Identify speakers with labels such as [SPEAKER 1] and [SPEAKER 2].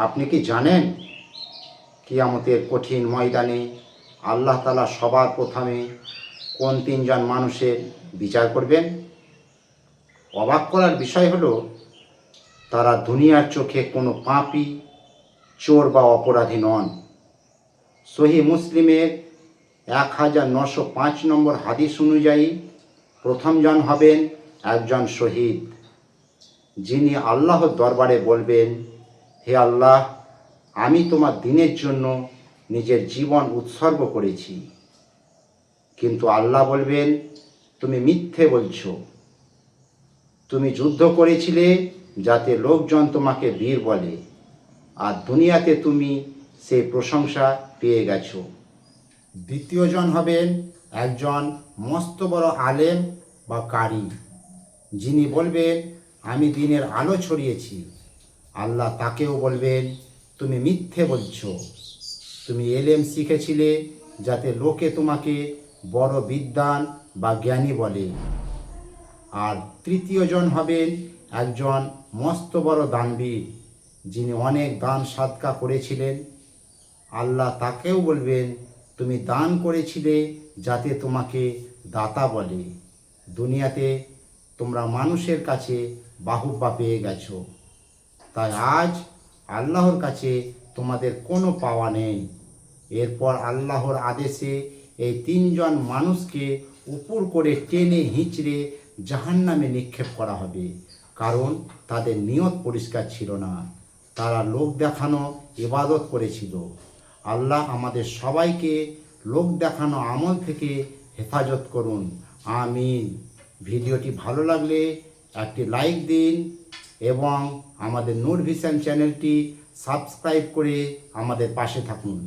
[SPEAKER 1] আপনি কি জানেন কিয়ামতের কঠিন ময়দানে আল্লাহ তাআলা সবার প্রথমে কোন তিনজন মানুষের বিচার করবেন? অবাক করার বিষয় হলো তারা দুনিয়ার চোখে কোনো পাপী, চোর বা অপরাধী নন। সহিহ মুসলিমের 1905 নম্বর হাদিস অনুযায়ী প্রথম জন হবেন একজন শহীদ, যিনি আল্লাহর দরবারে বলবেন, হে আল্লাহ, আমি তোমার দ্বীনের জন্য নিজের জীবন উৎসর্গ করেছি। কিন্তু আল্লাহ বলবেন, তুমি মিথ্যে বলছো। তুমি যুদ্ধ করেছিলে যাতে লোকজন তোমাকে বীর বলে, আর দুনিয়াতে তুমি সেই প্রশংসা পেয়ে গেছো। দ্বিতীয় জন হবেন একজন মস্ত বড় আলেম বা কারি, যিনি বলবেন, আমি দ্বীনের আলো ছড়িয়েছি। আল্লাহ তাকেও বলবেন, তুমি মিথ্যে বলছো। তুমি এলেম শিখেছিলে যাতে লোকে তোমাকে বড় বিদ্বান বা জ্ঞানী বলে। আর তৃতীয় জন হবেন একজন মস্ত বড় দানবীর, যিনি অনেক দান সাদকা করেছিলেন। আল্লাহ তাকেও বলবেন, তুমি দান করেছিলে যাতে তোমাকে দাতা বলে। দুনিয়াতে তোমরা মানুষের কাছে বাহুব্বা পেয়ে গেছো, তাই আজ আল্লাহর কাছে তোমাদের কোনো পাওয়া নেই। এরপর আল্লাহর আদেশে এই তিনজন মানুষকে উপর করে টেনে হিঁচড়ে জাহান্নামে নিক্ষেপ করা হবে, কারণ তাদের নিয়ত পরিষ্কার ছিল না। তারা লোক দেখানো ইবাদত করেছিল। আল্লাহ আমাদের সবাইকে লোক দেখানো আমল থেকে হেফাজত করুন, আমিন। ভিডিওটি ভালো লাগলে একটি লাইক দিন এবং আমাদের নূর ভিশন চ্যানেলটি সাবস্ক্রাইব করে আমাদের পাশে থাকুন।